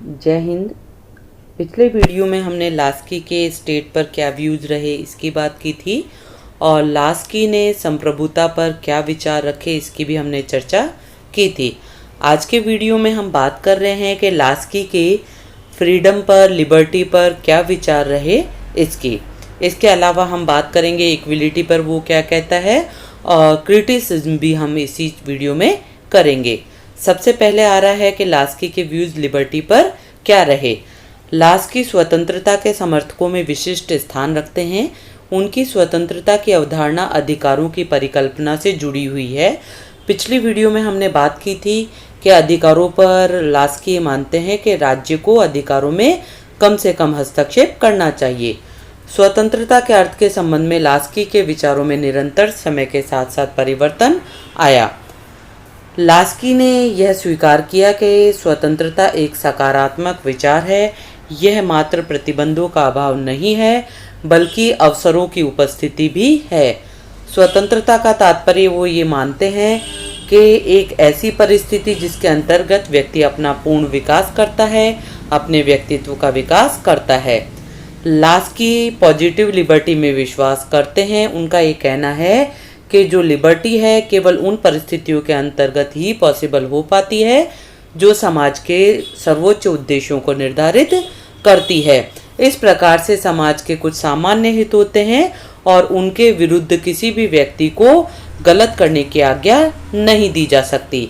जय हिंद। पिछले वीडियो में हमने लास्की के स्टेट पर क्या व्यूज़ रहे इसकी बात की थी और लास्की ने संप्रभुता पर क्या विचार रखे इसकी भी हमने चर्चा की थी। आज के वीडियो में हम बात कर रहे हैं कि लास्की के फ्रीडम पर, लिबर्टी पर क्या विचार रहे इसके अलावा हम बात करेंगे इक्विलिटी पर, वो क्या कहता है, और क्रिटिसिज्म भी हम इसी वीडियो में करेंगे। सबसे पहले आ रहा है कि लास्की के व्यूज़ लिबर्टी पर क्या रहे। लास्की स्वतंत्रता के समर्थकों में विशिष्ट स्थान रखते हैं। उनकी स्वतंत्रता की अवधारणा अधिकारों की परिकल्पना से जुड़ी हुई है। पिछली वीडियो में हमने बात की थी कि अधिकारों पर लास्की मानते हैं कि राज्य को अधिकारों में कम से कम हस्तक्षेप करना चाहिए। स्वतंत्रता के अर्थ के संबंध में लास्की के विचारों में निरंतर समय के साथ साथ परिवर्तन आया। लास्की ने यह स्वीकार किया कि स्वतंत्रता एक सकारात्मक विचार है। यह मात्र प्रतिबंधों का अभाव नहीं है बल्कि अवसरों की उपस्थिति भी है। स्वतंत्रता का तात्पर्य वो ये मानते हैं कि एक ऐसी परिस्थिति जिसके अंतर्गत व्यक्ति अपना पूर्ण विकास करता है, अपने व्यक्तित्व का विकास करता है। लास्की पॉजिटिव लिबर्टी में विश्वास करते हैं। उनका ये कहना है कि जो लिबर्टी है केवल उन परिस्थितियों के अंतर्गत ही पॉसिबल हो पाती है जो समाज के सर्वोच्च उद्देश्यों को निर्धारित करती है। इस प्रकार से समाज के कुछ सामान्य हित होते हैं और उनके विरुद्ध किसी भी व्यक्ति को गलत करने की आज्ञा नहीं दी जा सकती।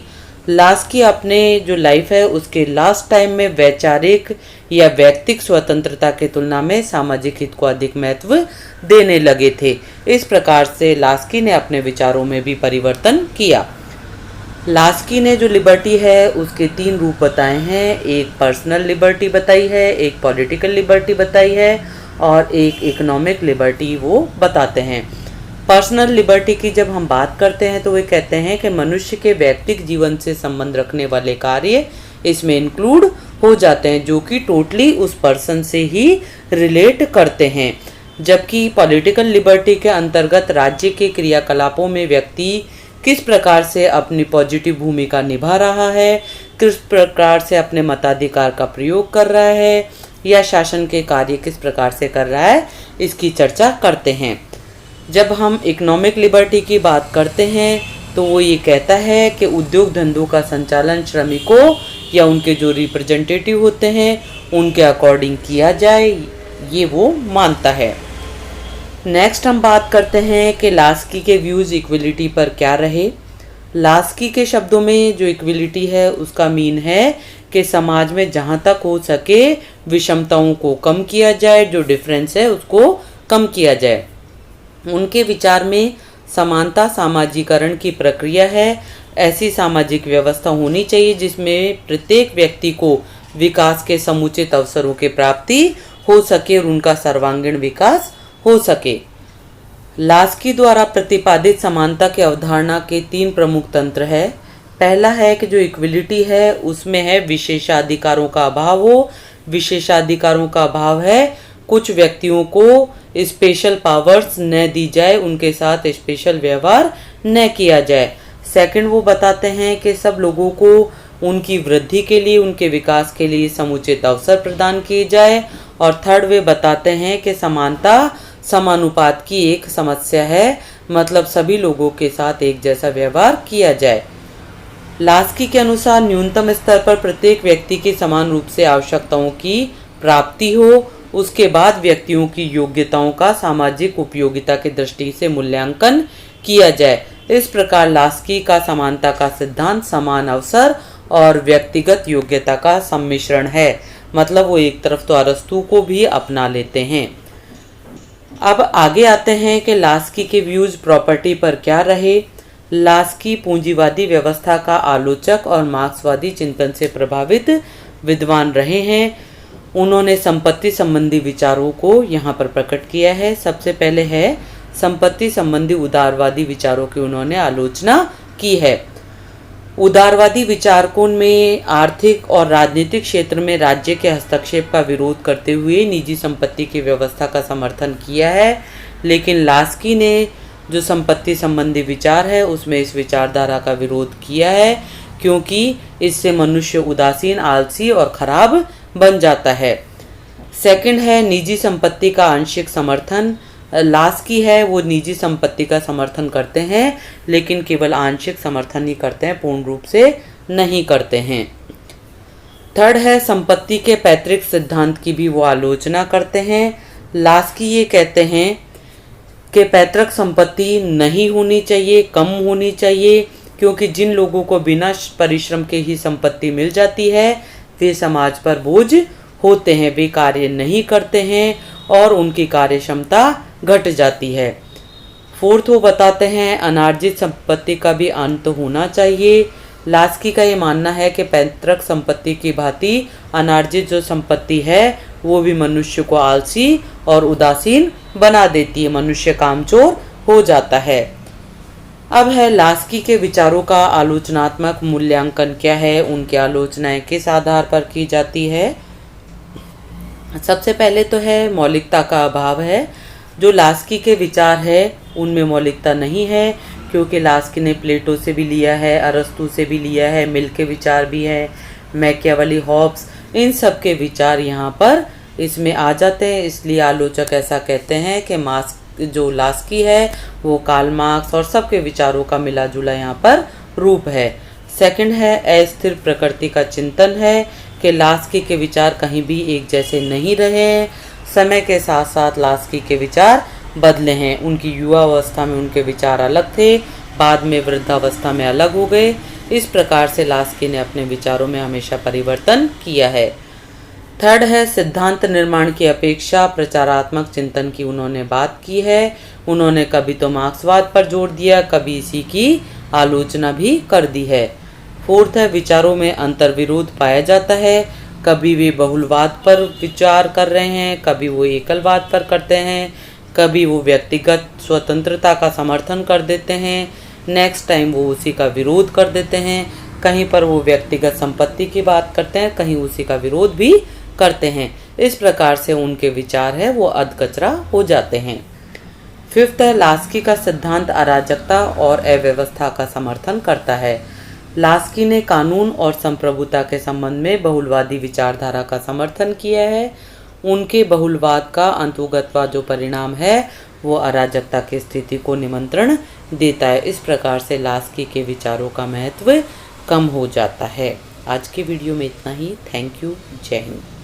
लास्की अपने जो लाइफ है उसके लास्ट टाइम में वैचारिक या व्यक्तिक स्वतंत्रता की तुलना में सामाजिक हित को अधिक महत्व देने लगे थे। इस प्रकार से लास्की ने अपने विचारों में भी परिवर्तन किया। लास्की ने जो लिबर्टी है उसके 3 रूप बताए हैं। एक पर्सनल लिबर्टी बताई है, एक पॉलिटिकल लिबर्टी बताई है और एक इकोनॉमिक लिबर्टी वो बताते हैं। पर्सनल लिबर्टी की जब हम बात करते हैं तो वे कहते हैं कि मनुष्य के व्यक्तिगत जीवन से संबंध रखने वाले कार्य इसमें इंक्लूड हो जाते हैं जो कि टोटली उस पर्सन से ही रिलेट करते हैं। जबकि पॉलिटिकल लिबर्टी के अंतर्गत राज्य के क्रियाकलापों में व्यक्ति किस प्रकार से अपनी पॉजिटिव भूमिका निभा रहा है, किस प्रकार से अपने मताधिकार का प्रयोग कर रहा है या शासन के कार्य किस प्रकार से कर रहा है, इसकी चर्चा करते हैं। जब हम इकोनॉमिक लिबर्टी की बात करते हैं तो वो ये कहता है कि उद्योग धंधों का संचालन श्रमिकों या उनके जो रिप्रेजेंटेटिव होते हैं उनके अकॉर्डिंग किया जाए, ये वो मानता है। नेक्स्ट हम बात करते हैं कि लास्की के व्यूज़ इक्विलिटी पर क्या रहे। लास्की के शब्दों में जो इक्विलिटी है उसका मीन है कि समाज में जहाँ तक हो सके विषमताओं को कम किया जाए, जो डिफरेंस है उसको कम किया जाए। उनके विचार में समानता सामाजिकरण की प्रक्रिया है। ऐसी सामाजिक व्यवस्था होनी चाहिए जिसमें प्रत्येक व्यक्ति को विकास के समुचित अवसरों की प्राप्ति हो सके और उनका सर्वांगीण विकास हो सके। लास्की द्वारा प्रतिपादित समानता की अवधारणा के 3 प्रमुख तंत्र है। पहला है कि जो इक्विलिटी है उसमें है विशेषाधिकारों का अभाव हो। विशेषाधिकारों का अभाव है कुछ व्यक्तियों को स्पेशल पावर्स न दी जाए, उनके साथ स्पेशल व्यवहार न किया जाए। सेकंड वो बताते हैं कि सब लोगों को उनकी वृद्धि के लिए, उनके विकास के लिए समुचित अवसर प्रदान किए जाए। और थर्ड वे बताते हैं कि समानता समानुपात की एक समस्या है, मतलब सभी लोगों के साथ एक जैसा व्यवहार किया जाए। लास्की के अनुसार न्यूनतम स्तर पर प्रत्येक व्यक्ति की समान रूप से आवश्यकताओं की प्राप्ति हो, उसके बाद व्यक्तियों की योग्यताओं का सामाजिक उपयोगिता की दृष्टि से मूल्यांकन किया जाए। इस प्रकार लास्की का समानता का सिद्धांत समान अवसर और व्यक्तिगत योग्यता का सम्मिश्रण है। मतलब वो एक तरफ तो अरस्तू को भी अपना लेते हैं। अब आगे आते हैं कि लास्की के व्यूज प्रॉपर्टी पर क्या रहे। लास्की पूंजीवादी व्यवस्था का आलोचक और मार्क्सवादी चिंतन से प्रभावित विद्वान रहे हैं। उन्होंने संपत्ति संबंधी विचारों को यहाँ पर प्रकट किया है। सबसे पहले है संपत्ति संबंधी उदारवादी विचारों की उन्होंने आलोचना की है। उदारवादी विचारकों में आर्थिक और राजनीतिक क्षेत्र में राज्य के हस्तक्षेप का विरोध करते हुए निजी संपत्ति की व्यवस्था का समर्थन किया है। लेकिन लास्की ने जो संपत्ति संबंधी विचार है उसमें इस विचारधारा का विरोध किया है क्योंकि इससे मनुष्य उदासीन, आलसी और खराब बन जाता है। सेकंड है निजी संपत्ति का आंशिक समर्थन। लास्की है वो निजी संपत्ति का समर्थन करते हैं, लेकिन केवल आंशिक समर्थन ही करते हैं, पूर्ण रूप से नहीं करते हैं। थर्ड है संपत्ति के पैतृक सिद्धांत की भी वो आलोचना करते हैं। लास्की ये कहते हैं कि पैतृक संपत्ति नहीं होनी चाहिए, कम होनी चाहिए, क्योंकि जिन लोगों को बिना परिश्रम के ही संपत्ति मिल जाती है वे समाज पर बोझ होते हैं, वे कार्य नहीं करते हैं और उनकी कार्य क्षमता घट जाती है। फोर्थ वो बताते हैं अनार्जित संपत्ति का भी अंत होना चाहिए। लास्की का ये मानना है कि पैतृक संपत्ति की भांति अनार्जित जो संपत्ति है वो भी मनुष्य को आलसी और उदासीन बना देती है, मनुष्य कामचोर हो जाता है। अब है लास्की के विचारों का आलोचनात्मक मूल्यांकन क्या है, उनकी आलोचनाएं किस आधार पर की जाती है। सबसे पहले तो है मौलिकता का अभाव है। जो लास्की के विचार है उनमें मौलिकता नहीं है, क्योंकि लास्की ने प्लेटो से भी लिया है, अरस्तु से भी लिया है, मिल के विचार भी है, मैकियावेली, हॉब्स, इन सब के विचार यहाँ पर इसमें आ जाते हैं। इसलिए आलोचक ऐसा कहते हैं कि जो लास्की है वो कार्ल मार्क्स और सबके विचारों का मिला जुला यहाँ पर रूप है। सेकंड है अस्थिर प्रकृति का चिंतन है कि लास्की के विचार कहीं भी एक जैसे नहीं रहे हैं, समय के साथ साथ लास्की के विचार बदले हैं। उनकी युवावस्था में उनके विचार अलग थे, बाद में वृद्धावस्था में अलग हो गए। इस प्रकार से लास्की ने अपने विचारों में हमेशा परिवर्तन किया है। थर्ड है सिद्धांत निर्माण की अपेक्षा प्रचारात्मक चिंतन की उन्होंने बात की है। उन्होंने कभी तो मार्क्सवाद पर जोर दिया, कभी इसी की आलोचना भी कर दी है। फोर्थ है विचारों में अंतर्विरोध पाया जाता है। कभी वे बहुलवाद पर विचार कर रहे हैं, कभी वो एकलवाद पर करते हैं, कभी वो व्यक्तिगत स्वतंत्रता का समर्थन कर देते हैं, नेक्स्ट टाइम वो उसी का विरोध कर देते हैं। कहीं पर वो व्यक्तिगत संपत्ति की बात करते हैं, कहीं उसी का विरोध भी करते हैं। इस प्रकार से उनके विचार है वो अधकचरा हो जाते हैं। फिफ्थ है लास्की का सिद्धांत अराजकता और अव्यवस्था का समर्थन करता है। लास्की ने कानून और संप्रभुता के संबंध में बहुलवादी विचारधारा का समर्थन किया है। उनके बहुलवाद का अंतर्गतवाद जो परिणाम है वो अराजकता की स्थिति को निमंत्रण देता है। इस प्रकार से लास्की के विचारों का महत्व कम हो जाता है। आज की वीडियो में इतना ही। Thank you. जय हिंद।